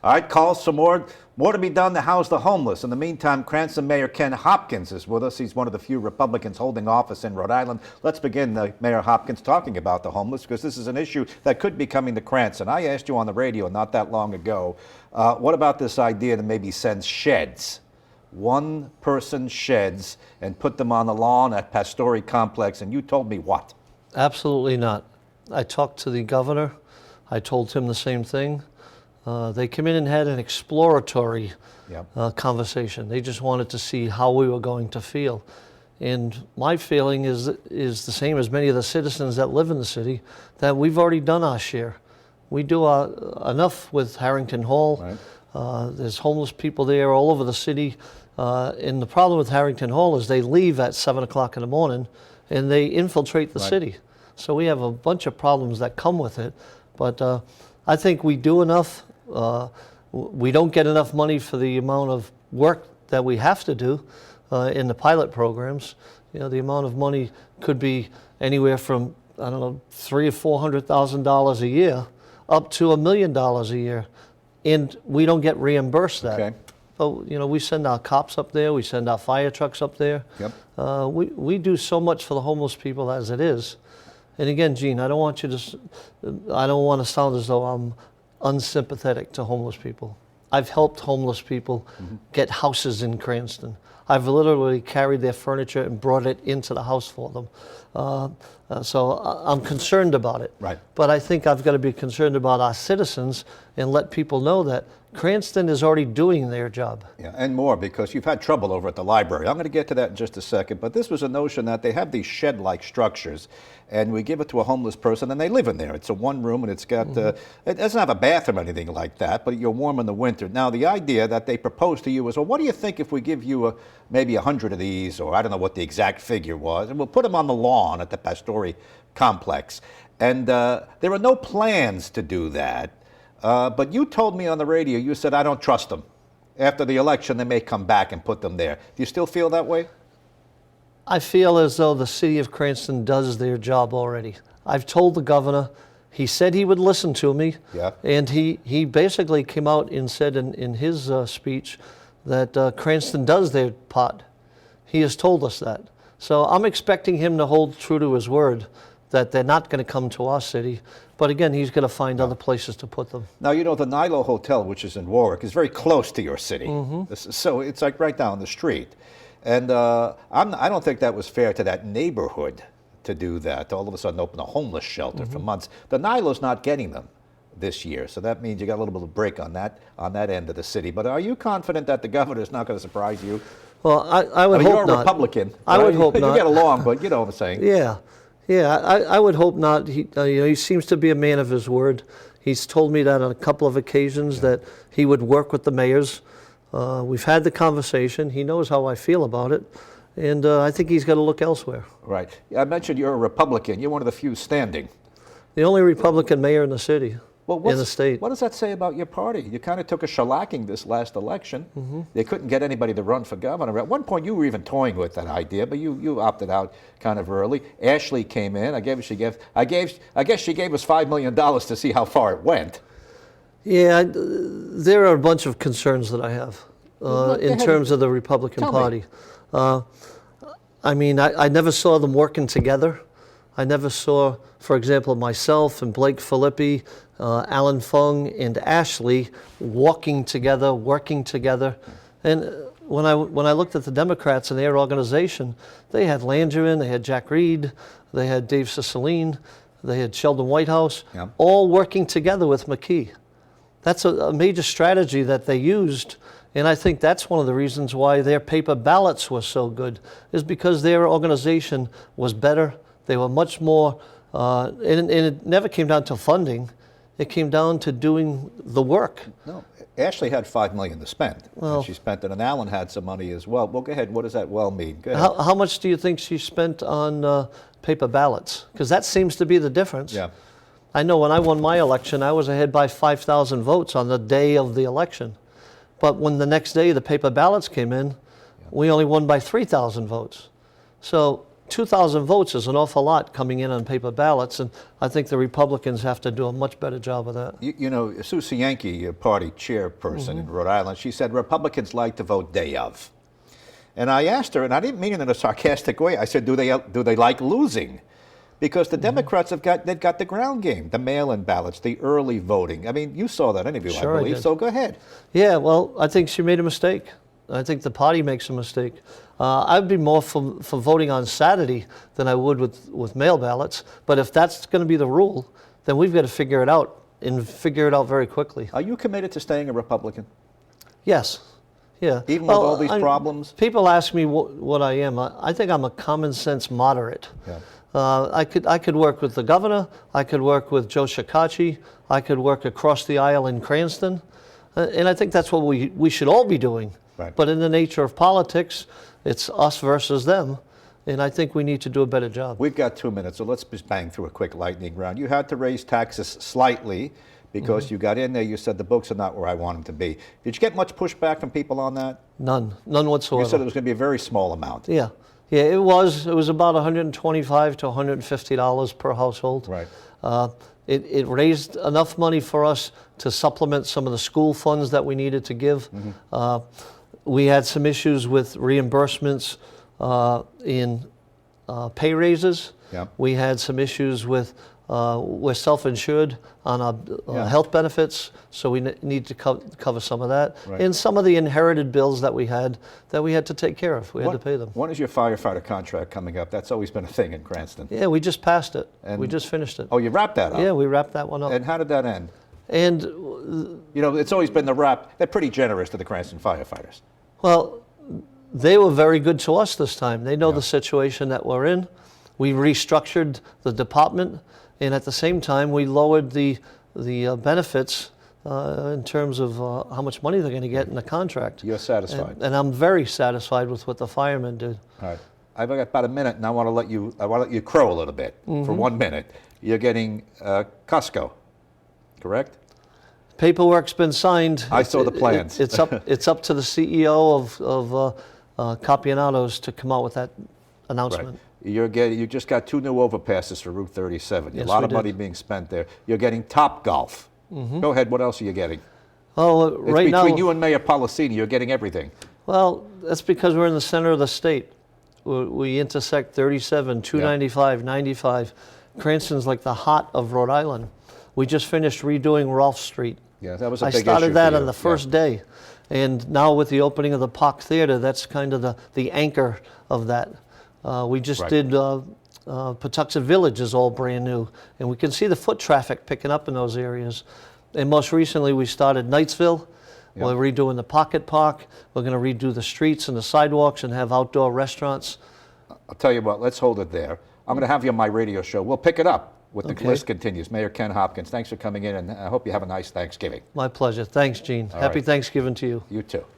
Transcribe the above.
All right, calls for more to be done to house the homeless. In the meantime, Cranston Mayor Ken Hopkins is with us. He's one of the few Republicans holding office in Rhode Island. Let's begin, Mayor Hopkins, talking about the homeless, because this is an issue that could be coming to Cranston. I asked you on the radio not that long ago, what about this idea to maybe send sheds, one-person sheds, and put them on the lawn at Pastore Complex, and you told me what? Absolutely not. I talked to the governor. I told him the same thing. They came in and had an exploratory conversation. They just wanted to see how we were going to feel. And my feeling is the same as many of the citizens that live in the city, that we've already done our share. We do enough with Harrington Hall. Right. There's homeless people there all over the city. And the problem with Harrington Hall is they leave at 7 o'clock in the morning and they infiltrate the city. So we have a bunch of problems that come with it. But I think we do enough. We don't get enough money for the amount of work that we have to do in the pilot programs. You know, the amount of money could be anywhere from, I don't know, $300,000 or $400,000 a year up to $1 million a year, and we don't get reimbursed that. Okay. But you know, we send our cops up there, we send our fire trucks up there. Yep. We do so much for the homeless people as it is. And again, Gene, I don't want to sound as though I'm unsympathetic to homeless people. I've helped homeless people get houses in Cranston. I've literally carried their furniture and brought it into the house for them. So I'm concerned about it. Right. But I think I've got to be concerned about our citizens and let people know that Cranston is already doing their job. Yeah, and more, because you've had trouble over at the library. I'm going to get to that in just a second, but this was a notion that they have these shed-like structures, and we give it to a homeless person, and they live in there. It's a one room, and it's got, it doesn't have a bathroom or anything like that, but you're warm in the winter. Now, the idea that they proposed to you is, well, what do you think if we give you maybe 100 of these, or I don't know what the exact figure was, and we'll put them on the lawn at the Pastore Complex. And there are no plans to do that. But you told me on the radio, you said, I don't trust them. After the election, they may come back and put them there. Do you still feel that way? I feel as though the city of Cranston does their job already. I've told the governor, he said he would listen to me. Yeah. And he basically came out and said in his speech that Cranston does their part. He has told us that. So I'm expecting him to hold true to his word, that they're not going to come to our city. But again, he's going to find other places to put them. Now, you know, the Nilo Hotel, which is in Warwick, is very close to your city. So it's like right down the street. And I don't think that was fair to that neighborhood to do that, to all of a sudden open a homeless shelter for months. The Nilo's not getting them this year, so that means you got a little bit of a break on that end of the city. But are you confident that the governor's not going to surprise you? Well, I would hope not. You're a Republican. I would hope not. You get along, but you know what I'm saying. Yeah. Yeah, I would hope not. He seems to be a man of his word. He's told me that on a couple of occasions that he would work with the mayors. We've had the conversation. He knows how I feel about it. And I think he's got to look elsewhere. Right. I mentioned you're a Republican. You're one of the few standing. The only Republican mayor in the city. In the state. What does that say about your party? You kind of took a shellacking this last election. They couldn't get anybody to run for governor. At one point, you were even toying with that idea, but you opted out kind of early. Ashley came in. I guess she gave us $5 million to see how far it went. Yeah, there are a bunch of concerns that I have in terms of the Republican Party. I mean, I never saw them working together. I never saw, for example, myself and Blake Filippi, Alan Fung and Ashley walking together, working together. And when I looked at the Democrats and their organization, they had Langevin, they had Jack Reed, they had Dave Cicilline, they had Sheldon Whitehouse, all working together with McKee. That's a major strategy that they used. And I think that's one of the reasons why their paper ballots were so good, is because their organization was better. They were much more, and it never came down to funding. It came down to doing the work. No, Ashley had $5 million to spend. Well, and she spent it, and Alan had some money as well. Well, go ahead. What does that well mean? Go ahead. How much do you think she spent on paper ballots? Because that seems to be the difference. Yeah. I know when I won my election, I was ahead by 5,000 votes on the day of the election. But when the next day the paper ballots came in, we only won by 3,000 votes. So 2,000 votes is an awful lot coming in on paper ballots, and I think the Republicans have to do a much better job of that. You know, Susie Yankee, a party chairperson in Rhode Island, she said Republicans like to vote day of. And I asked her, and I didn't mean it in a sarcastic way, I said, do they like losing? Because the Democrats they've got the ground game, the mail-in ballots, the early voting. I mean, you saw that interview, Sure, I I believe, did. so go ahead. Yeah, well, I think she made a mistake. I think the party makes a mistake. I'd be more for voting on Saturday than I would with mail ballots. But if that's going to be the rule, then we've got to figure it out, and figure it out very quickly. Are you committed to staying a Republican? Yes. Yeah. Even with all these problems? People ask me what I am. I think I'm a common sense moderate. Yeah. I could work with the governor. I could work with Joe Shekarchi. I could work across the aisle in Cranston. And I think that's what we should all be doing. Right. But in the nature of politics, it's us versus them. And I think we need to do a better job. We've got 2 minutes, so let's just bang through a quick lightning round. You had to raise taxes slightly because you got in there, you said the books are not where I want them to be. Did you get much pushback from people on that? None whatsoever. You said it was going to be a very small amount. Yeah. Yeah, it was about $125 to $150 per household. Right. It raised enough money for us to supplement some of the school funds that we needed to give. We had some issues with reimbursements in pay raises. Yeah. We had some issues with we're self-insured on our health benefits, so we need to cover some of that. Right. And some of the inherited bills that we had to take care of. We had to pay them. When is your firefighter contract coming up? That's always been a thing in Cranston. Yeah, we just passed it. And- We just finished it. Oh, you wrapped that up? Yeah, we wrapped that one up. And how did that end? And, You know, it's always been the wrap. They're pretty generous to the Cranston firefighters. well, they were very good to us this time. They know the situation that we're in. We restructured the department, and at the same time, we lowered the benefits in terms of how much money they're going to get in the contract. You're satisfied? And I'm very satisfied with what the firemen did. All right. I've got about a minute, and I want to let you crow a little bit for 1 minute. You're getting Costco, correct? Paperwork's been signed. I saw the plans. It's up to the CEO of Capianatos to come out with that announcement. You just got 2 new overpasses for Route 37. Yes, a lot we of money did. being spent there. You're getting Top Golf. Go ahead. What else are you getting? Oh, It's right now. between you and Mayor Policini. You're getting everything. Well, that's because we're in the center of the state. We intersect 37, 295, 95. Cranston's like the heart of Rhode Island. We just finished redoing Rolfe Street. Yeah, that was a I big started issue that for on you. the first day. And now with the opening of the Park Theater, that's kind of the anchor of that. We just Right. did Patuxent Village is all brand new. And we can see the foot traffic picking up in those areas. And most recently, we started Knightsville. Yeah. We're redoing the Pocket Park. We're going to redo the streets and the sidewalks and have outdoor restaurants. I'll tell you what, let's hold it there. I'm going to have you on my radio show. We'll pick it up when the Okay. list continues. Mayor Ken Hopkins, thanks for coming in, and I hope you have a nice Thanksgiving. My pleasure. Thanks, Gene. All Happy right. Thanksgiving to you. You too.